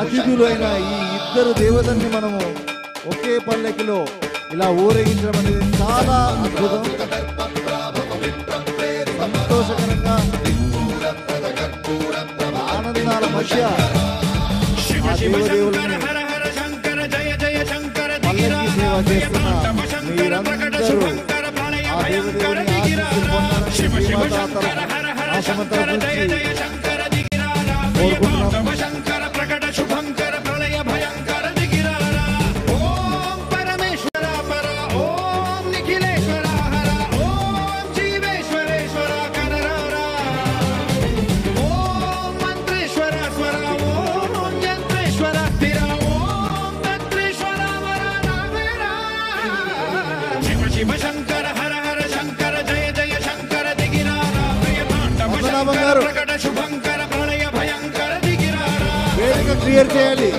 అతిథులైన ఈ ఇద్దరు దేవతల్ని మనము ఒకే పల్లకిలో ఇలా ఊరేగించడం అనేది చాలా అద్భుతం, సంతోషకరంగా ఆనందాల మధ్య ఆ దేవదేవులని పల్లకి సేవ చేస్తున్న మీరందరూ ఆ దేవదేవుని ఆశీస్సులు పొందాలని శ్రీమాతా ఆశ్రమంతో కోరుకుంటున్నాం. వేదిక క్లియర్ చేయాలి.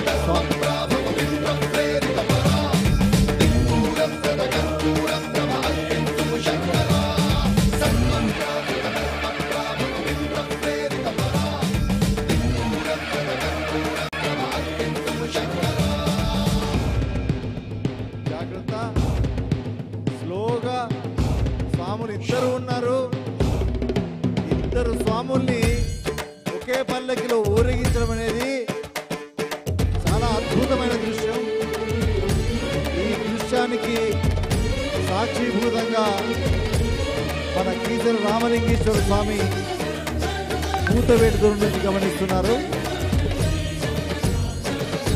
జాగ్రత్త, స్లోగా. స్వాములు ఇద్దరు ఉన్నారు. ఇద్దరు స్వాముల్ని ఒకే పల్లకిలో ఊరేగించడం అనేది చాలా అద్భుతమైన దృశ్యం. ఈ దృశ్యానికి సాక్షిభూతంగా మన కీసర రామలింగేశ్వర స్వామి కూతవేటు నుంచి గమనిస్తున్నారు.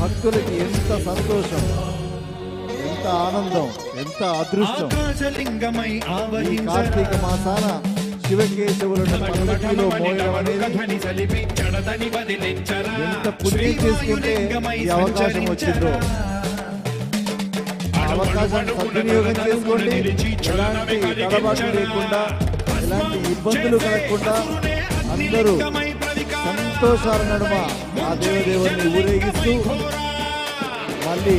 భక్తులకి ఎంత సంతోషం, ఎంత ఆనందం, ఎంత అదృష్టం. ఈ కార్తీక మాసాన శివకేశవులను పల్లకిలో మోయడం అనేది ఎంత పుణ్యం చేసుకుంటే ఈ అవకాశం వచ్చిందో. ఆ అవకాశాన్ని సద్వినియోగం చేసుకోండి. ఎలాంటి తడబాటు లేకుండా, ఎలాంటి ఇబ్బందులు కలగకుండా అందరూ సంతోషాల నడుమ ఆ దేవదేవుని ఊరేగిస్తూ మళ్ళీ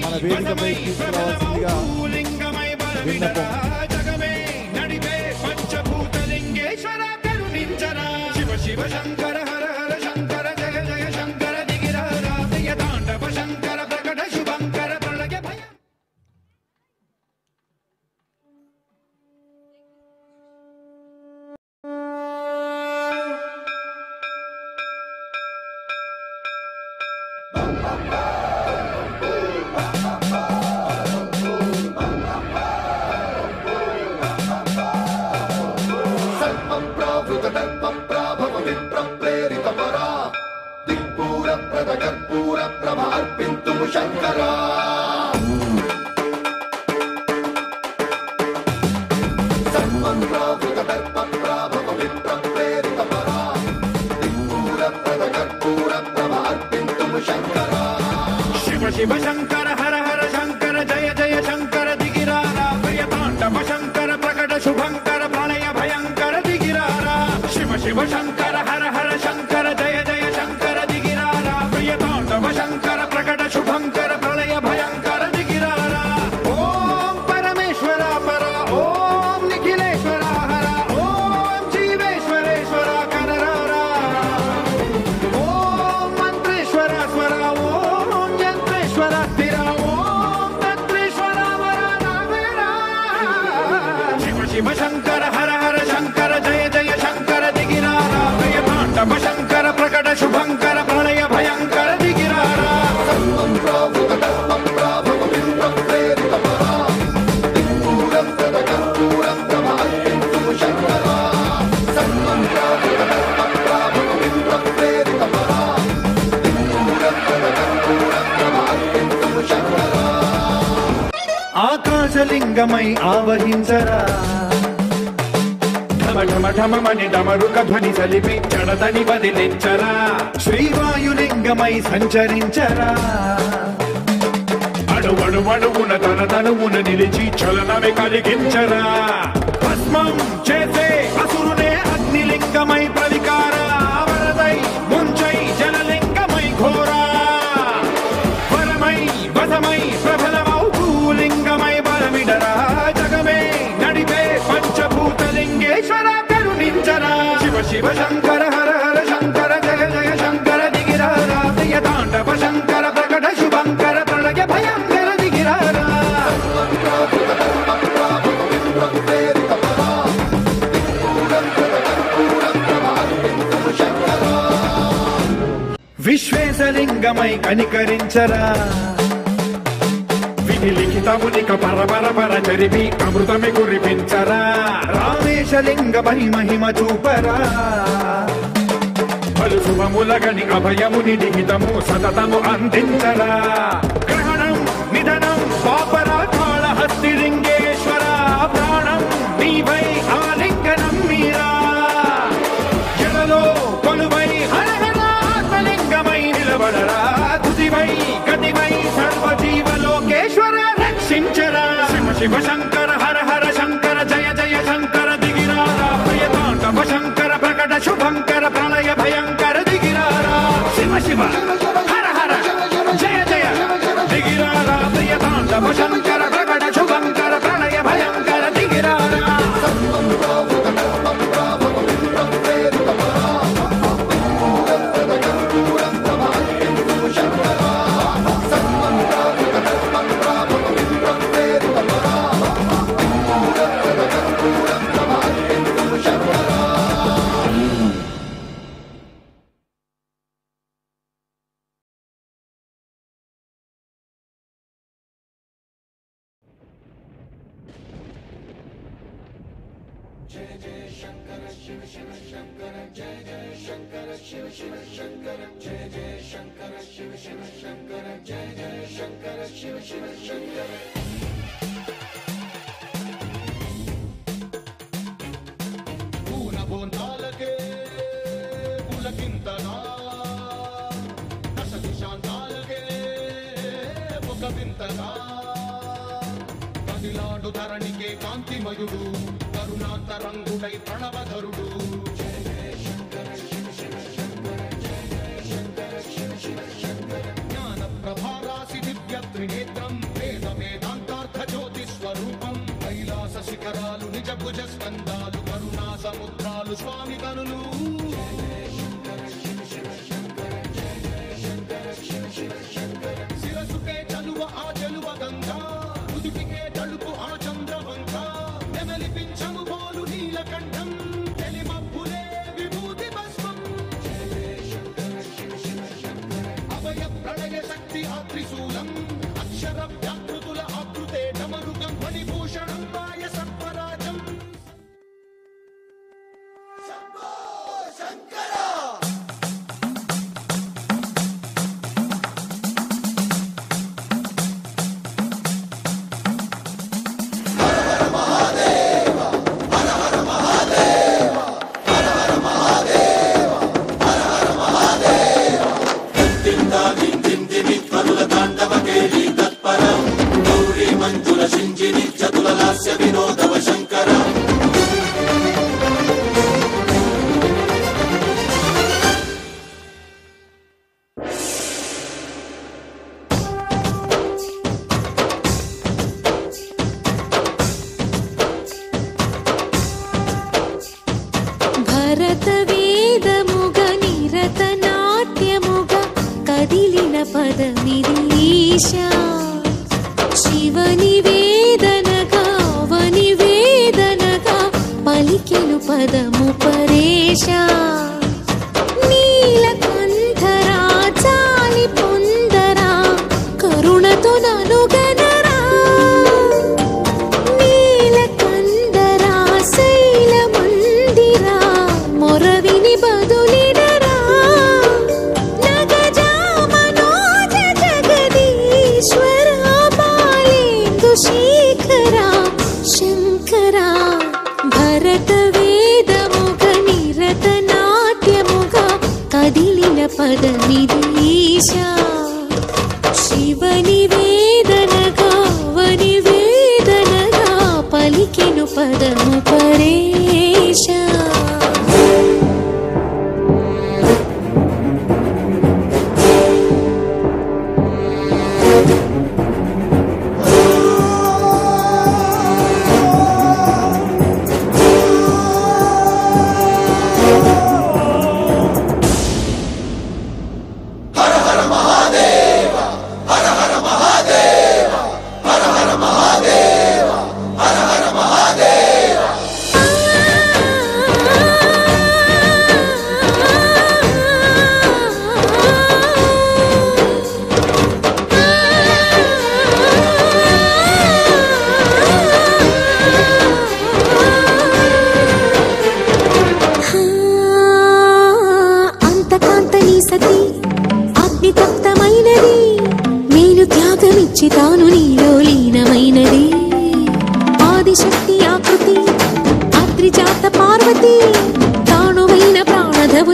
మన వేదికపై తీసుకురావాల్సిందిగా విన్నపం. శివ శంకర హర హర శంకర జయ జయ శంకర దిగిరారాధయ తాండవ శంకర ప్రకట శుభంకర ప్రళయ భయ. కర్పూర ప్రభ అర్పింతు శంకర. సన్మంత్రావృత దర్ప ప్రాభవ విప్ర ప్రేరిత పరా దిక్పూర ప్రద కర్పూర ప్రభ అర్పింతు శంకర. శివ శివ శంకర హర హర శంకర జయ జయ శంకర దిగిరారాధయ తాండవ శంకర ప్రకట శుభంకర ప్రళయ భయంకర దిగిరారా. శివ శివ శంకర హర హర శంకర జయ జయ శంకర దిగిరారాధయ తాండవ శంకర ప్రకట శుభంకర ప్రళయ భయంకర దిగిరారా. ఓం పరమేశ్వర పర ఓం నిఖిలేశ్వర హర ఓం జీవేశ్వరేశ్వర కరరారా. ఓం మంత్రేశ్వర స్వర ఓం యంత్రేశ్వర స్థిర ఓం తంత్రేశ్వర వర నావేరా. శివ శివ శంకర హర హర శంకర జయ జయ శంకర దిగిరారాధయ తాండవ శంకర ప్రకట శుభంకర ప్రళయ భయంకర దిగిరారా. ఆకాశలింగమై ఆవహించరా ఢమఢమని డమరుక ధ్వని సలిపి చడదని వదిలించరా. శ్రీవాయులింగమై సంచరించరా అణువణువున తన తనువున నిలిచి చలనమే కలిగించరా. భస్మం చేసే అసురునే అగ్నిలింగమై ప్రవికార వరదై ముంచై జలలింగమై ఘోరా. వరమై వసమై ప్రబలమౌ భూలింగమై బలమిడరా. జగమే నడిపే పంచభూతలింగేశ్వర కరుణించరా. శివ శివ శంకర హర హర శంకర జయ జయ శంకర దిగిరారాధయ తాండ విశ్వేశలింగమై కనికరించరా విధి లిఖితమునిక పరపర చరివి అమృతమి కురిపించరా రామేశలింగమై మహిమ చూపరా పలు శుభములగని అభయముని లిఖితము సతతము అందించరా గ్రహణం నిధనం పాపరాకాళ హస్తిలింగేశ్వర ప్రాణం నీవై ఆలింగనం మీరా జలలో కొలువై హరహరాత్మలింగమై నిలబడరా తుదివై గతివై సర్వజీవలోకేశ్వర రక్షించరా శివ శివ శంకర హర హర శంకర జయ జయ శంకర దిగిరారా ప్రియతాండవ శంకర ప్రకట శుభంకర ప్రళయ భయంకర దిగిరారా శివ శివ హర హర జయ జయ దిగిరారా ప్రియతాండవ శంకర ప్రకట శుభంకర ప్రళయ భయంకర దిగిరారా పూలబోందాలకే పులకింతగా దశ దిశాంతాలకే ఒక వింతగా కదిలాడు ధరణికే కాంతిమయుడు కరుణాంతరంగుడై ప్రణవధరుడు జ్ఞాన ప్రభారాసి దివ్య త్రినేత్రం వేద వేదాంతార్థ జ్యోతి స్వరూపం కైలాస శిఖరాలు నిజ భుజ స్కందాలు కరుణా సముద్రాలు స్వామి కనులు శిరసుకే చలువ ఆ చెలువ గంగా ఉదిపికే తలుపు ఆ చంద్రవంక నెమలిపించము పోలు నీలకంఠం తెలిమప్పులే విభూతి భస్మం అభయ ప్రళయ శక్తి ఆ త్రిశూలం అక్షర వ్యాకృతుల ఆకృతే డమరుగం మణిభూషణం మాయ సర్వరాజం భరత వేదముగ నిరత నాట్యముగ కదిలిన పదమిది ఈశా శివని వేదనగా అవని వేదనగా పలికెను పదము పరేశా నీలకంఠరా చాలి పొందరా కరుణతో నలుగనరా నీలకందరా శైల మందిరా మొరవిని బదులిడరా నగజా మనోజ జగదీశ్వర బాలేందు శేఖరా శంకరా భరత వేదముగ నిరత నాట్యముగ కదిలిన పదమిది ఈశా శివని వేదనగా వని వేదనగా పలికెను పదము పరేశా హర హర మహాదేవ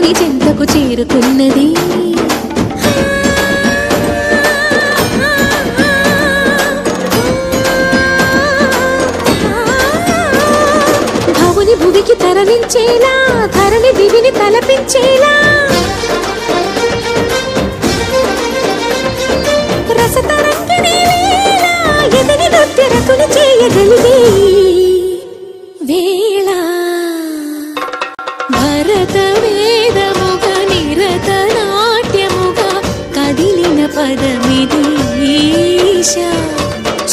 భూమి చెంతకు చేరుకున్నది. భవుని భువికి తరలించేలా, ధరణి దివిని తలపించేలా రసతరంగిణి లీల ఎదని నృత్యరతుని చేయగలిగే వేళ. భరత వేదముగ నిరత నాట్యముగా కదిలిన పదమిది ఈశ.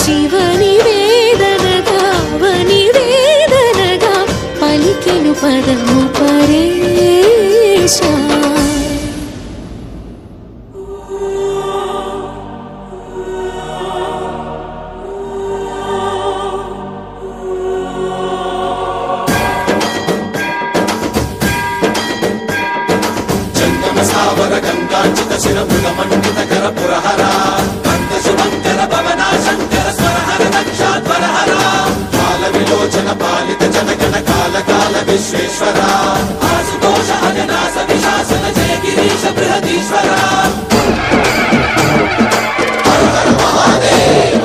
శివని వేదనగా వని వేదనగా పలికెను పదము పరేశ. గంగాంచిత శిరముల మండిత కర పురహర కంద శుభంకర భవనా శంకర స్వరహర దక్షాధ్వరహర కాల విలోచన పాలిత జనగణ కాల కాల విశ్వేశ్వర ఆశుతోష అజనాస విశాసన జయ గిరీశ బృహదీశ్వర. హర హర మహాదేవ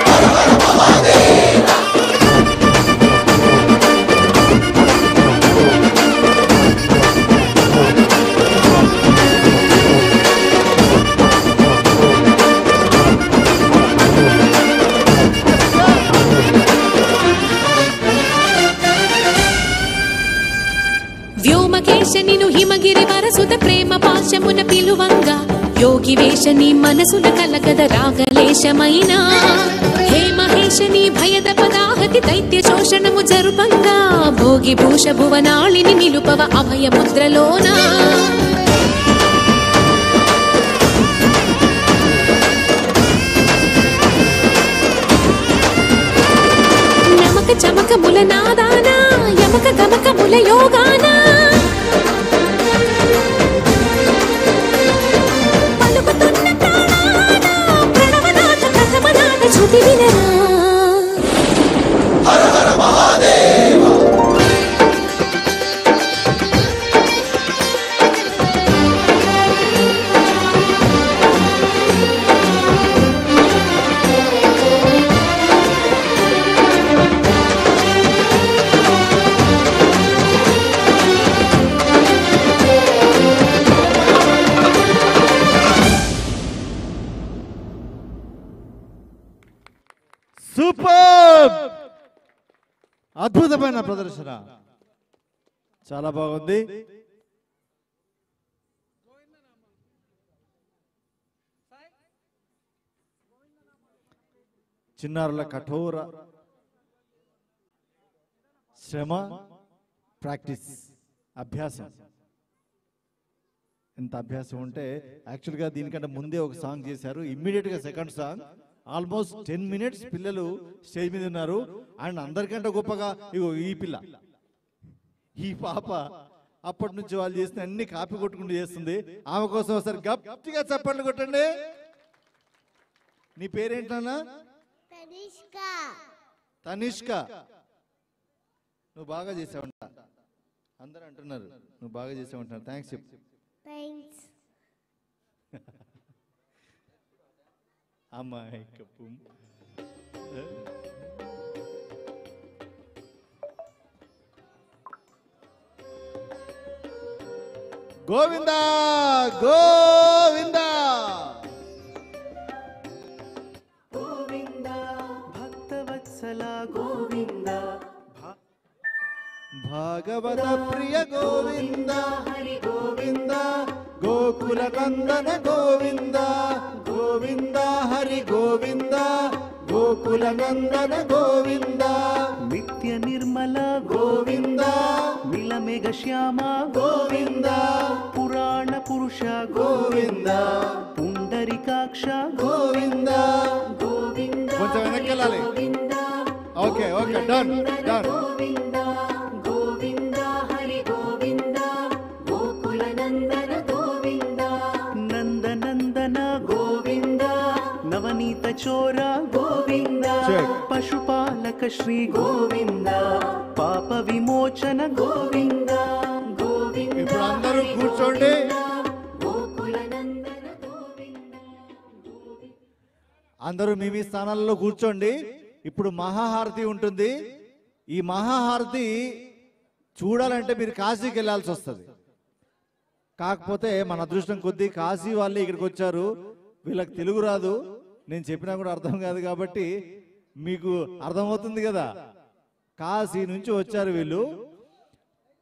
హర హర మహాదేవ. నిను హిమగిరి వరసుత ప్రేమ పాశమున పిలువంగా, యోగి వేషని మనసున కలగద రాగలేశమైన. హే మహేశని భయద పదాహతి దైత్య శోషణము జరుపంగా, భోగి భూష భువనాళిని నిలుపవ అభయ ముద్రలోన. నమక చమకముల నాదాన యమక గమకముల యోగాన పలుకుతున్న ప్రాణాన ప్రణవనాథ ప్రథమనాథ శృతి వినరా. హర హర మహాదేవ. సూపర్, అద్భుతమైన ప్రదర్శన, చాలా బాగుంది. చిన్నారుల కఠోర శ్రమ, ప్రాక్టీస్, అభ్యాసం. ఎంత అభ్యాసం ఉంటే యాక్చువల్గా దీనికంటే ముందే ఒక సాంగ్ చేశారు, ఇమ్మీడియట్గా సెకండ్ సాంగ్. ఆల్మోస్ట్ 10 minutes పిల్లలు స్టేజ్ మీద ఉన్నారు. అండ్ అందరికంటే గొప్పగా ఇగో ఈ పిల్ల, ఈ పాప అప్పటి నుంచి వాళ్ళు చేసిన అన్ని కాపీ కొట్టుకుంటూ చేస్తుంది. ఆమె కోసం ఒకసారి గట్టిగా చప్పట్లు కొట్టండి. నీ పేరేంటన్నా? తనిష్క. నువ్వు బాగా చేసావంట, అందరూ అంటున్నారు నువ్వు బాగా చేసావంటున్నారు. థ్యాంక్స్ చెప్పు. అమ్మాయి కప్పు. గోవిందా గోవిందా గోవిందా భక్తవత్సల గోవిందా భాగవత ప్రియ గోవిందా హరి గోవిందా గోకుల నందన గోవిందా గోవిందా హరి గోవిందా గోకుల నందన గోవిందా నిత్య నిర్మల గోవిందా నీలమేఘ శ్యామ గోవిందా పురాణ పురుష గోవిందా పుండరికాక్ష గోవిందా. గోవిందా కొంచెం వెనక్కి వెళ్ళాలి. Okay okay, done done. Govinda Govinda Hari Govinda Gokula Nandana Govinda Nandanandana Govinda నవనీత చోర గోవిందా Check. పశుపాల పాలక శ్రీ గోవింద పాప విమోచన గోవింద గోవింద ఇప్పుడు అందరూ కూర్చోండి. గోకుల నందన గోవింద. అందరూ మీ మీ స్థానాల్లో కూర్చోండి. ఇప్పుడు మహాహారతి ఉంటుంది. ఈ మహాహారతి చూడాలంటే మీరు కాశీకి వెళ్ళాల్సి వస్తుంది. కాకపోతే మన అదృష్టం కొద్దీ కాశీ వాళ్ళే ఇక్కడికి వచ్చారు. వీళ్ళకి తెలుగు రాదు, నేను చెప్పినా కూడా అర్థం కాదు. కాబట్టి మీకు అర్థమవుతుంది కదా, కాశీ నుంచి వచ్చారు వీళ్ళు.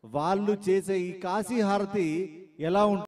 వాళ్ళు చేసే ఈ కాశీ హారతి ఎలా ఉంటుంది